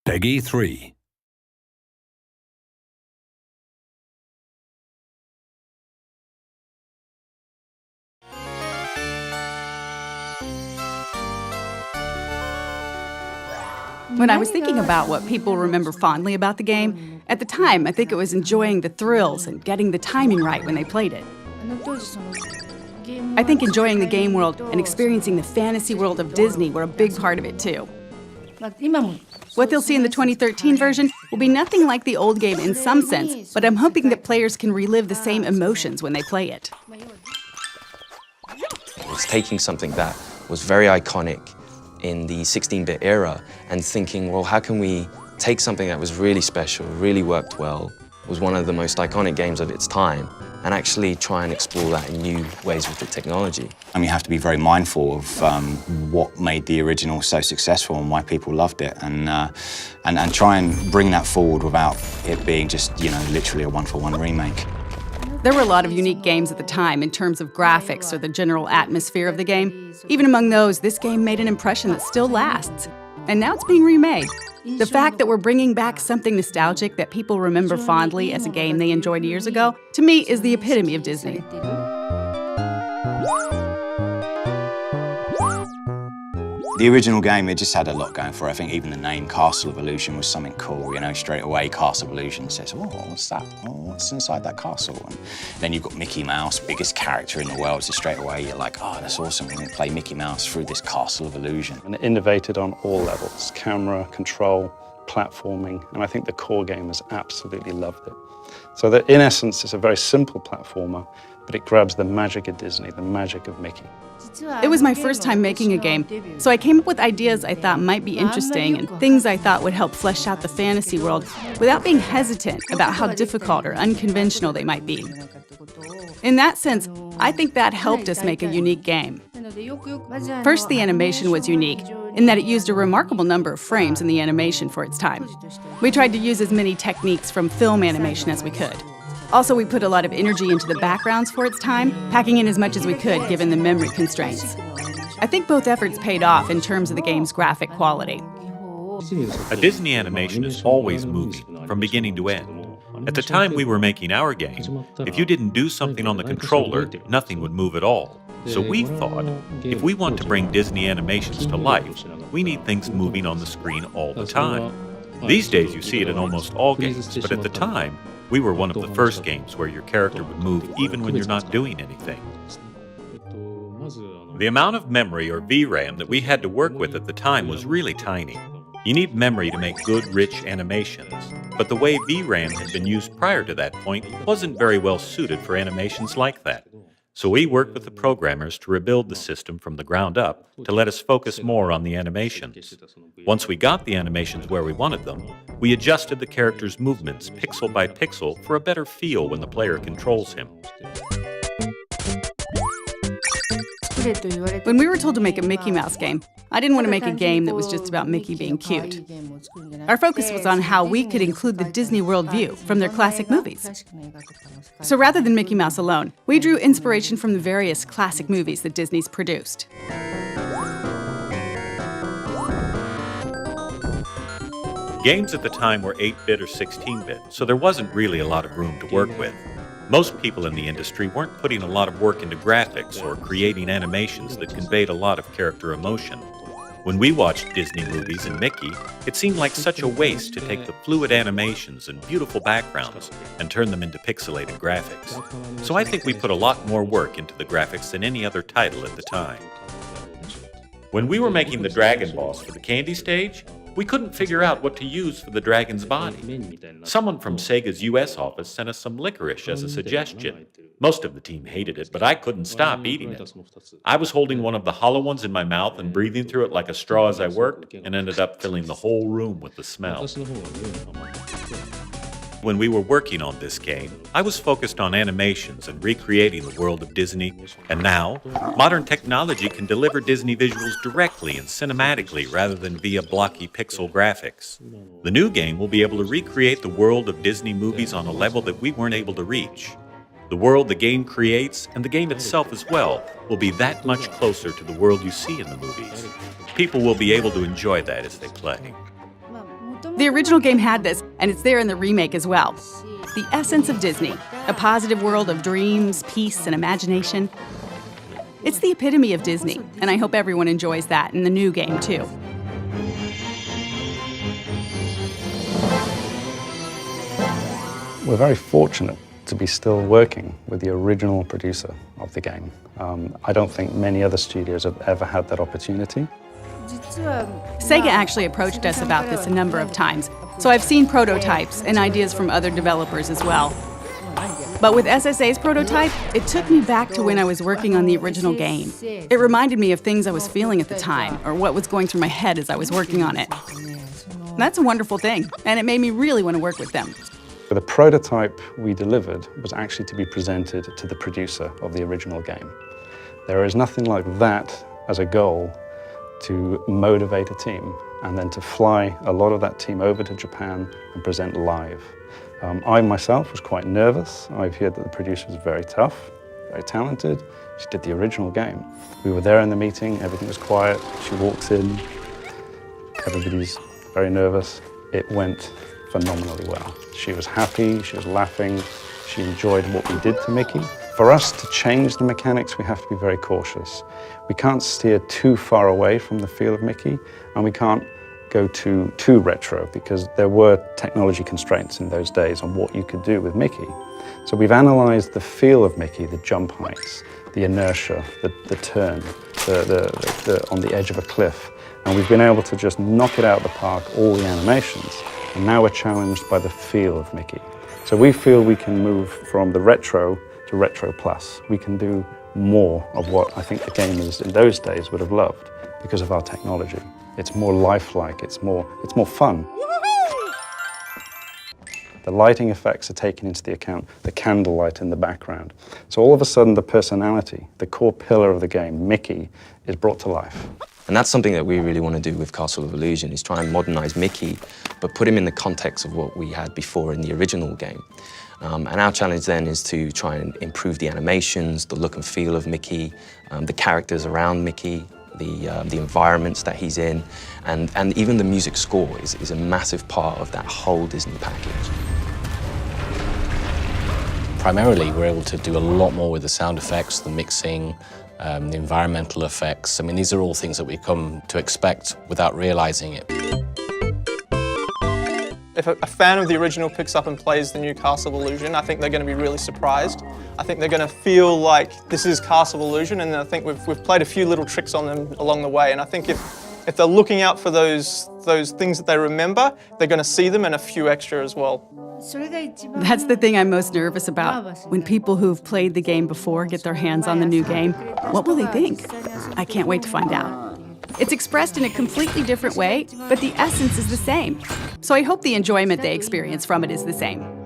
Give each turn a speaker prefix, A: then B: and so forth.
A: Peggy 3.
B: When I was thinking about what people remember fondly about the game, at the time I think it was enjoying the thrills and getting the timing right when they played it. I think enjoying the game world and experiencing the fantasy world of Disney were a big part of it too. What they'll see in the 2013 version will be nothing like the old game in some sense, but I'm hoping that players can relive the same emotions when they play it.
C: It's taking something that was very iconic in the 16-bit era and thinking, well, how can we take something that was really special, really worked well, was one of the most iconic games of its time, and actually try and explore that in new ways with the technology.
D: And you have to be very mindful of what made the original so successful and why people loved it, and try and bring that forward without it being just, literally a one-for-one remake.
B: There were a lot of unique games at the time in terms of graphics or the general atmosphere of the game. Even among those, this game made an impression that still lasts. And now it's being remade. The fact that we're bringing back something nostalgic that people remember fondly as a game they enjoyed years ago, to me, is the epitome of Disney.
D: The original game, it just had a lot going for it. I think even the name Castle of Illusion was something cool, straight away Castle of Illusion says, oh, what's that? Oh, what's inside that castle? And then you've got Mickey Mouse, biggest character in the world, so straight away you're like, oh, that's awesome, we're going to play Mickey Mouse through this Castle of Illusion.
E: And it innovated on all levels, camera, control, platforming, and I think the core gamers absolutely loved it. So that in essence, it's a very simple platformer, but it grabs the magic of Disney, the magic of Mickey.
B: It was my first time making a game, so I came up with ideas I thought might be interesting and things I thought would help flesh out the fantasy world without being hesitant about how difficult or unconventional they might be. In that sense, I think that helped us make a unique game. First, the animation was unique in that it used a remarkable number of frames in the animation for its time. We tried to use as many techniques from film animation as we could. Also, we put a lot of energy into the backgrounds for its time, packing in as much as we could given the memory constraints. I think both efforts paid off in terms of the game's graphic quality.
F: A Disney animation is always moving, from beginning to end. At the time we were making our game, if you didn't do something on the controller, nothing would move at all. So we thought, if we want to bring Disney animations to life, we need things moving on the screen all the time. These days you see it in almost all games, but at the time, we were one of the first games where your character would move even when you're not doing anything. The amount of memory or VRAM that we had to work with at the time was really tiny. You need memory to make good, rich animations, but the way VRAM had been used prior to that point wasn't very well suited for animations like that. So we worked with the programmers to rebuild the system from the ground up to let us focus more on the animations. Once we got the animations where we wanted them, we adjusted the character's movements pixel by pixel for a better feel when the player controls him.
B: When we were told to make a Mickey Mouse game, I didn't want to make a game that was just about Mickey being cute. Our focus was on how we could include the Disney World view from their classic movies. So rather than Mickey Mouse alone, we drew inspiration from the various classic movies that Disney's produced.
F: Games at the time were 8-bit or 16-bit, so there wasn't really a lot of room to work with. Most people in the industry weren't putting a lot of work into graphics or creating animations that conveyed a lot of character emotion. When we watched Disney movies and Mickey, it seemed like such a waste to take the fluid animations and beautiful backgrounds and turn them into pixelated graphics. So I think we put a lot more work into the graphics than any other title at the time. When we were making the Dragon Boss for the Candy stage, we couldn't figure out what to use for the dragon's body. Someone from Sega's US office sent us some licorice as a suggestion. Most of the team hated it, but I couldn't stop eating it. I was holding one of the hollow ones in my mouth and breathing through it like a straw as I worked, and ended up filling the whole room with the smell. When we were working on this game, I was focused on animations and recreating the world of Disney, and now, modern technology can deliver Disney visuals directly and cinematically rather than via blocky pixel graphics. The new game will be able to recreate the world of Disney movies on a level that we weren't able to reach. The world the game creates, and the game itself as well, will be that much closer to the world you see in the movies. People will be able to enjoy that as they play.
B: The original game had this, and it's there in the remake as well. The essence of Disney, a positive world of dreams, peace, and imagination. It's the epitome of Disney, and I hope everyone enjoys that in the new game, too.
E: We're very fortunate to be still working with the original producer of the game. I don't think many other studios have ever had that opportunity.
B: Sega actually approached us about this a number of times, so I've seen prototypes and ideas from other developers as well. But with SSA's prototype, it took me back to when I was working on the original game. It reminded me of things I was feeling at the time, or what was going through my head as I was working on it. That's a wonderful thing, and it made me really want to work with them.
E: The prototype we delivered was actually to be presented to the producer of the original game. There is nothing like that as a goal to motivate a team and then to fly a lot of that team over to Japan and present live. I myself was quite nervous. I've heard that the producer was very tough, very talented. She did the original game. We were there in the meeting, everything was quiet. She walks in, everybody's very nervous. It went phenomenally well. She was happy, she was laughing, she enjoyed what we did to Mickey. For us to change the mechanics, we have to be very cautious. We can't steer too far away from the feel of Mickey, and we can't go too retro, because there were technology constraints in those days on what you could do with Mickey. So we've analyzed the feel of Mickey, the jump heights, the inertia, the turn, on the edge of a cliff, and we've been able to just knock it out of the park, all the animations, and now we're challenged by the feel of Mickey. So we feel we can move from the retro to retro plus. We can do more of what I think the gamers in those days would have loved because of our technology. It's more lifelike, it's more fun. The lighting effects are taken into the account, the candlelight in the background. So all of a sudden the personality, the core pillar of the game, Mickey, is brought to life.
C: And that's something that we really want to do with Castle of Illusion, is try and modernize Mickey, but put him in the context of what we had before in the original game. And our challenge then is to try and improve the animations, the look and feel of Mickey, the characters around Mickey, the environments that he's in, and even the music score is a massive part of that whole Disney package.
A: Primarily, we're able to do a lot more with the sound effects, the mixing, the environmental effects. I mean, these are all things that we come to expect without realizing it.
G: If a fan of the original picks up and plays the new Castle of Illusion, I think they're going to be really surprised. I think they're going to feel like this is Castle of Illusion, and I think we've played a few little tricks on them along the way. And I think if they're looking out for those things that they remember, they're going to see them and a few extra as well.
B: That's the thing I'm most nervous about. When people who've played the game before get their hands on the new game, what will they think? I can't wait to find out. It's expressed in a completely different way, but the essence is the same. So I hope the enjoyment they experience from it is the same.